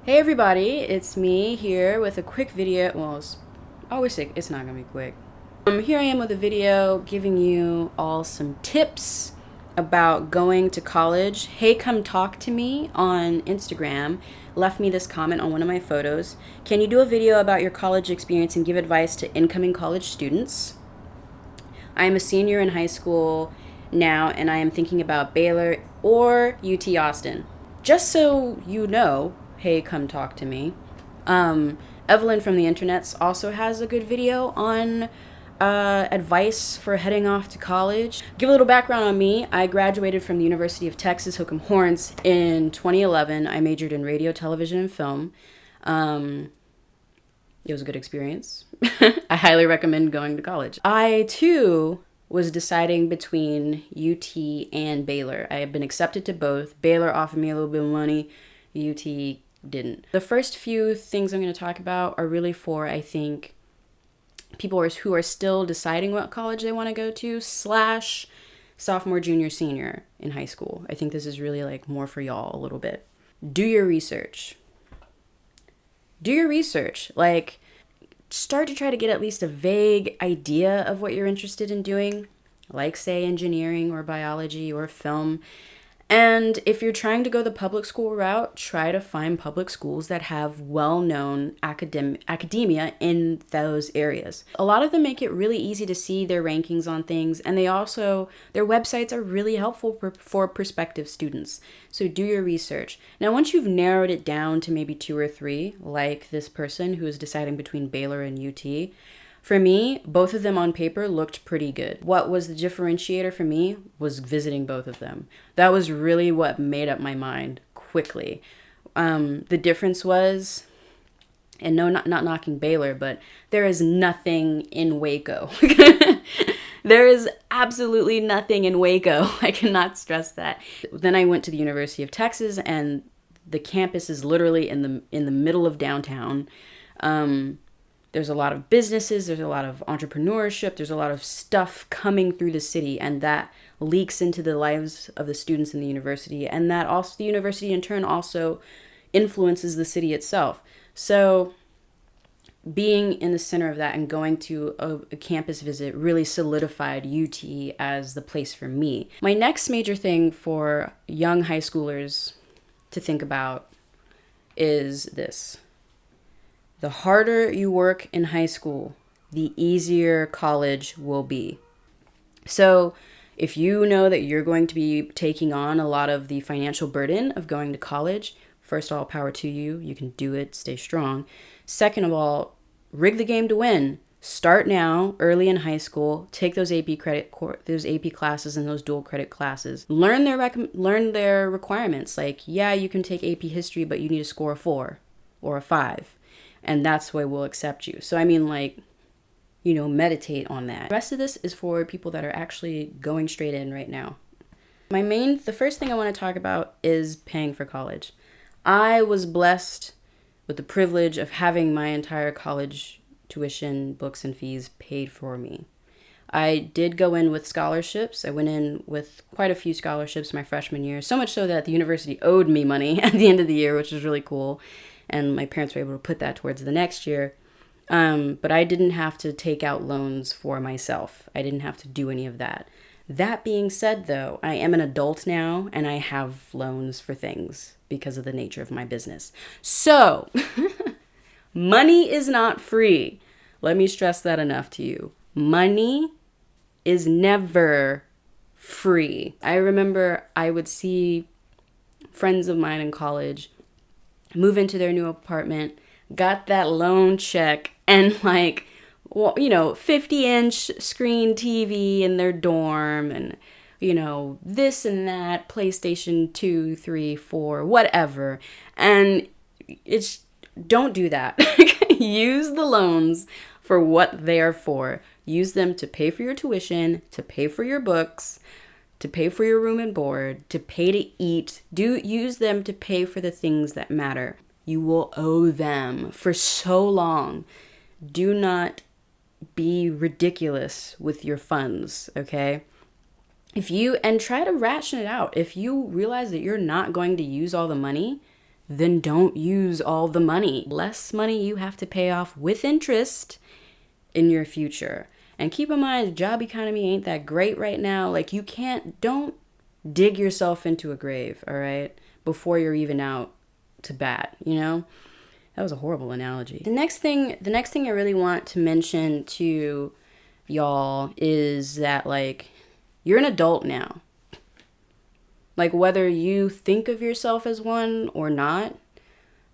Hey everybody, it's me here with a quick video. Well, I always say it's not gonna be quick. Here I am with a video giving you all some tips about going to college. Hey, come talk to me on Instagram. Left me this comment on one of my photos. Can you do a video about your college experience and give advice to incoming college students? I am a senior in high school now, and I am thinking about Baylor or UT Austin. Just so you know, hey, come talk to me. Evelyn from the internets also has a good video on advice for heading off to college. Give a little background on me. I graduated from the University of Texas Hook'em Horns in 2011. I majored in radio, television, and film. It was a good experience. I highly recommend going to college. I too was deciding between UT and Baylor. I have been accepted to both. Baylor offered me a little bit of money. UT didn't. The first few things I'm going to talk about are really for, I think, people who are still deciding what college they want to go to, slash sophomore, junior, senior in high school. I think this is really like more for y'all a little bit. Do your research. Do your research. Like, start to try to get at least a vague idea of what you're interested in doing, like, say, engineering or biology or film. And if you're trying to go the public school route, try to find public schools that have well-known academia in those areas. A lot of them make it really easy to see their rankings on things, and their websites are really helpful for prospective students. So do your research. Now, once you've narrowed it down to maybe 2 or 3, like this person who is deciding between Baylor and UT, for me, both of them on paper looked pretty good. What was the differentiator for me was visiting both of them. That was really what made up my mind quickly. The difference was, and no, not knocking Baylor, but there is nothing in Waco. There is absolutely nothing in Waco. I cannot stress that. Then I went to the University of Texas, and the campus is literally in the middle of downtown. There's a lot of businesses, there's a lot of entrepreneurship, there's a lot of stuff coming through the city, and that leaks into the lives of the students in the university, and that also the university in turn also influences the city itself. So being in the center of that and going to a campus visit really solidified UT as the place for me. My next major thing for young high schoolers to think about is this. The harder you work in high school, the easier college will be. So if you know that you're going to be taking on a lot of the financial burden of going to college, first of all, power to you. You can do it. Stay strong. Second of all, rig the game to win. Start now, early in high school. Take those AP classes and those dual credit classes. Learn their requirements. Like, yeah, you can take AP history, but you need to score a 4 or a 5. And that's the way we'll accept you. So, I mean, like, meditate on that. The rest of this is for people that are actually going straight in right now. The first thing I want to talk about is paying for college. I was blessed with the privilege of having my entire college tuition, books, and fees paid for me. I did go in with scholarships. I went in with quite a few scholarships my freshman year, so much so that the university owed me money at the end of the year, which was really cool. And my parents were able to put that towards the next year. But I didn't have to take out loans for myself. I didn't have to do any of that. That being said, though, I am an adult now, and I have loans for things because of the nature of my business. So, money is not free. Let me stress that enough to you. Money is never free. I remember I would see friends of mine in college move into their new apartment, got that loan check, and 50-inch screen TV in their dorm, and this and that, PlayStation 2, 3, 4, whatever. And don't do that. Use the loans for what they are for. Use them to pay for your tuition, to pay for your books, to pay for your room and board, to pay to eat. Use them to pay for the things that matter. You will owe them for so long. Do not be ridiculous with your funds, okay? And try to ration it out. If you realize that you're not going to use all the money, then don't use all the money. Less money you have to pay off with interest in your future. And keep in mind, the job economy ain't that great right now. Like, don't dig yourself into a grave, all right, before you're even out to bat, you know? That was a horrible analogy. The next thing I really want to mention to y'all is that, like, you're an adult now. Like, whether you think of yourself as one or not,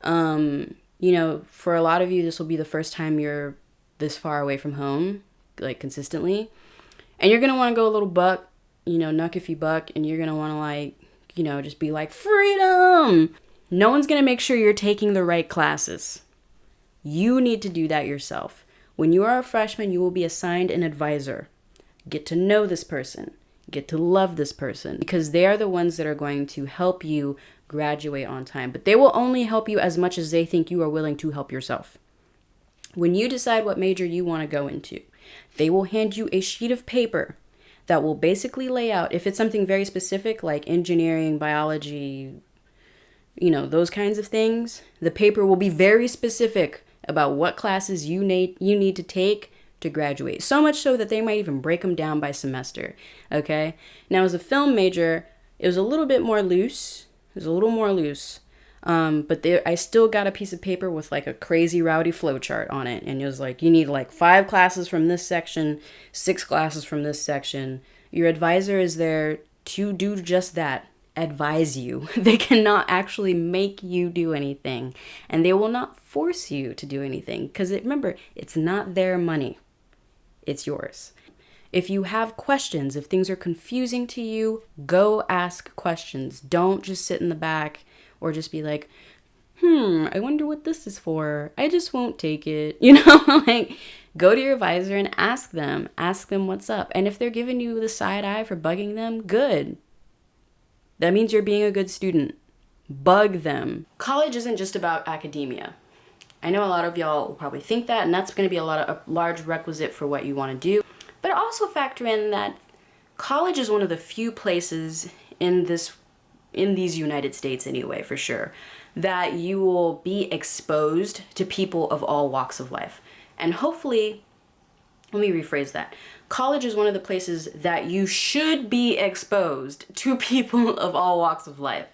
you know, for a lot of you, this will be the first time you're this far away from home, like, consistently. And you're going to want to go a little buck, you know, nuck if you buck, and you're going to want to, like, you know, just be like, freedom! No one's going to make sure you're taking the right classes. You need to do that yourself. When you are a freshman, you will be assigned an advisor. Get to know this person. Get to love this person, because they are the ones that are going to help you graduate on time. But they will only help you as much as they think you are willing to help yourself. When you decide what major you want to go into, they will hand you a sheet of paper that will basically lay out, if it's something very specific like engineering, biology, you know, those kinds of things, the paper will be very specific about what classes you need to take to graduate. So much so that they might even break them down by semester, okay? Now, as a film major, it was a little bit more loose. It was a little more loose. But I still got a piece of paper with like a crazy rowdy flowchart on it. And it was like, you need like 5 classes from this section, 6 classes from this section. Your advisor is there to do just that. Advise you. They cannot actually make you do anything, and they will not force you to do anything, because remember, it's not their money, it's yours. If you have questions, if things are confusing to you, go ask questions. Don't just sit in the back or just be like, I wonder what this is for. I just won't take it. You know, like, go to your advisor and ask them what's up. And if they're giving you the side eye for bugging them, good. That means you're being a good student. Bug them. College isn't just about academia. I know a lot of y'all will probably think that, and that's going to be a large requisite for what you want to do. But also factor in that college is one of the few places in these United States anyway, for sure, that you will be exposed to people of all walks of life. And hopefully, let me rephrase that. College is one of the places that you should be exposed to people of all walks of life.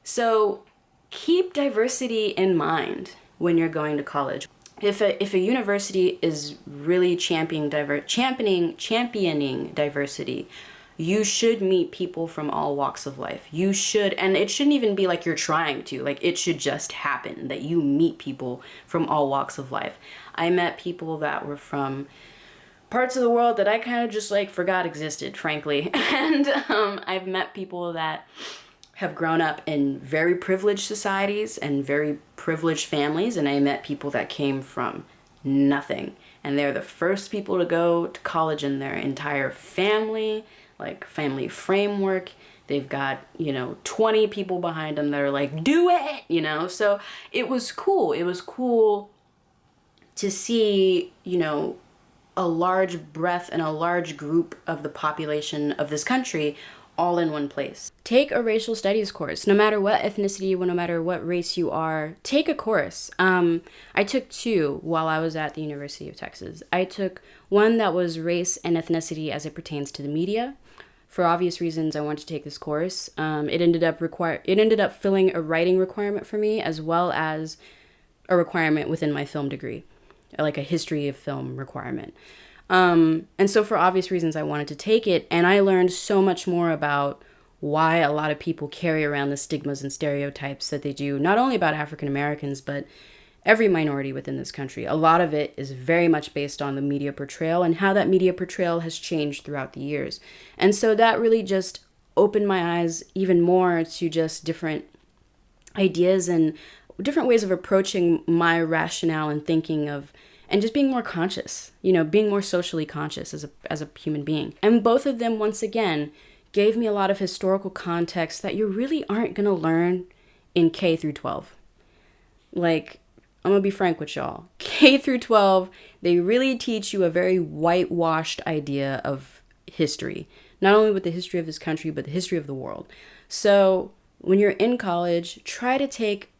So keep diversity in mind when you're going to college. If a university is really championing diversity, you should meet people from all walks of life. You should, and it shouldn't even be like you're trying to, like, it should just happen that you meet people from all walks of life. I met people that were from parts of the world that I kind of just like forgot existed, frankly. And I've met people that have grown up in very privileged societies and very privileged families, and I met people that came from nothing. And they're the first people to go to college in their entire family, like family framework. They've got, 20 people behind them that are like, do it, So it was cool. It was cool to see, a large breadth and a large group of the population of this country all in one place. Take a racial studies course. No matter what ethnicity, no matter what race you are, take a course. I took 2 while I was at the University of Texas. I took one that was race and ethnicity as it pertains to the media. For obvious reasons, I wanted to take this course. It ended up filling a writing requirement for me, as well as a requirement within my film degree, like a history of film requirement. And so for obvious reasons, I wanted to take it, and I learned so much more about why a lot of people carry around the stigmas and stereotypes that they do, not only about African Americans, but every minority within this country. A lot of it is very much based on the media portrayal and how that media portrayal has changed throughout the years. And so that really just opened my eyes even more to just different ideas and different ways of approaching my rationale and thinking of, and just being more conscious, being more socially conscious as a human being. And both of them, once again, gave me a lot of historical context that you really aren't going to learn in K through 12. Like, I'm going to be frank with y'all. K through 12, they really teach you a very whitewashed idea of history. Not only with the history of this country, but the history of the world. So when you're in college, try to take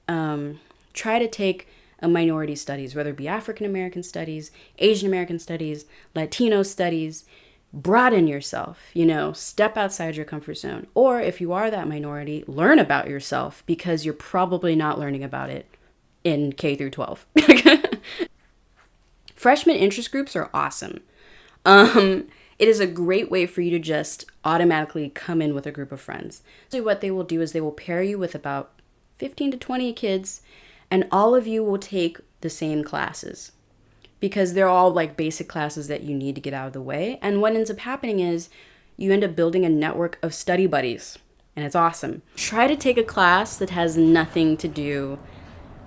a minority studies, whether it be African American studies, Asian American studies, Latino studies. Broaden yourself, step outside your comfort zone. Or if you are that minority, learn about yourself, because you're probably not learning about it in K through 12. Freshman interest groups are awesome. It is a great way for you to just automatically come in with a group of friends. So what they will do is they will pair you with about 15 to 20 kids, and all of you will take the same classes, because they're all like basic classes that you need to get out of the way. And what ends up happening is you end up building a network of study buddies, and it's awesome. Try to take a class that has nothing to do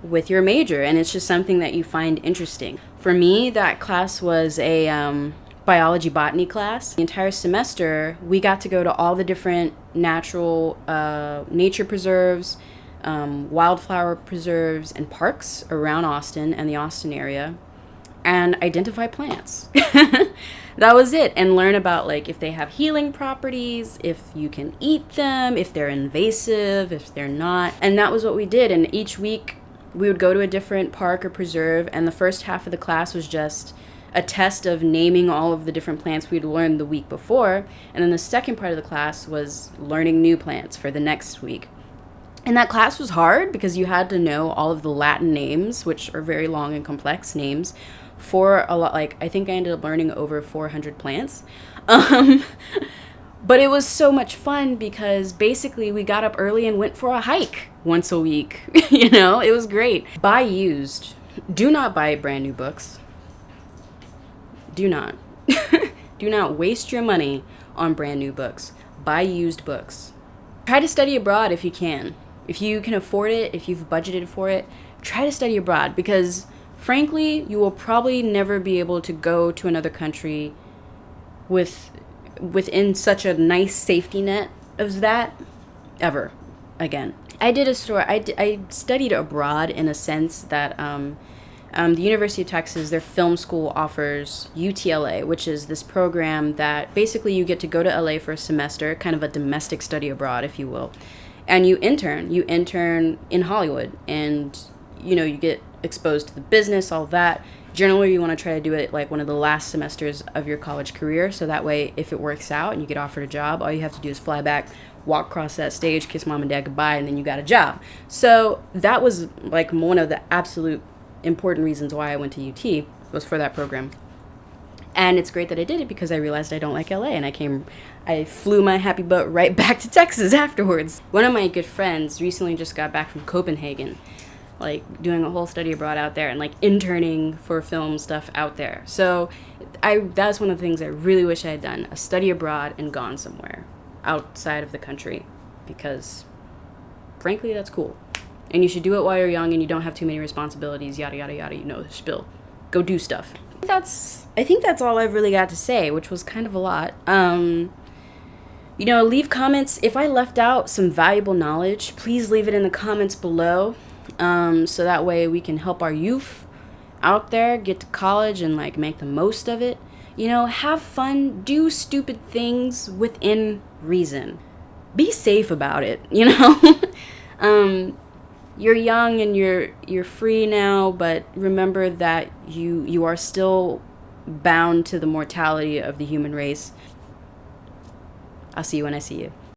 with your major, and it's just something that you find interesting. For me, that class was a biology botany class. The entire semester, we got to go to all the different natural nature preserves, wildflower preserves, and parks around Austin and the Austin area, and identify plants. That was it. And learn about like if they have healing properties, if you can eat them, if they're invasive, if they're not. And that was what we did. And each week we would go to a different park or preserve, and the first half of the class was just a test of naming all of the different plants we'd learned the week before. And then the second part of the class was learning new plants for the next week. And that class was hard because you had to know all of the Latin names, which are very long and complex names, for a lot. Like, I think I ended up learning over 400 plants. But it was so much fun because basically we got up early and went for a hike once a week. It was great. Buy used. Do not buy brand new books. Do not. Do not waste your money on brand new books. Buy used books. Try to study abroad if you can. If you can afford it, if you've budgeted for it, try to study abroad, because frankly, you will probably never be able to go to another country within such a nice safety net of that ever again. I studied abroad in a sense that the University of Texas, their film school offers UTLA, which is this program that basically you get to go to LA for a semester, kind of a domestic study abroad, if you will. And you intern in Hollywood, and you get exposed to the business, all that. Generally, you want to try to do it like one of the last semesters of your college career, so that way if it works out and you get offered a job, all you have to do is fly back, walk across that stage, kiss mom and dad goodbye, and then you got a job. So that was like one of the absolute important reasons why I went to UT, was for that program. And it's great that I did it, because I realized I don't like LA, and I flew my happy butt right back to Texas afterwards. One of my good friends recently just got back from Copenhagen, like doing a whole study abroad out there and like interning for film stuff out there. So that's one of the things I really wish I had done, a study abroad and gone somewhere outside of the country, because frankly, that's cool. And you should do it while you're young and you don't have too many responsibilities, yada, yada, yada, the spiel. Go do stuff. I think that's all I've really got to say, which was kind of a lot. Leave comments. If I left out some valuable knowledge, please leave it in the comments below. So that way we can help our youth out there get to college and like make the most of it. Have fun, do stupid things within reason. Be safe about it, You're young and you're free now, but remember that you are still bound to the mortality of the human race. I'll see you when I see you.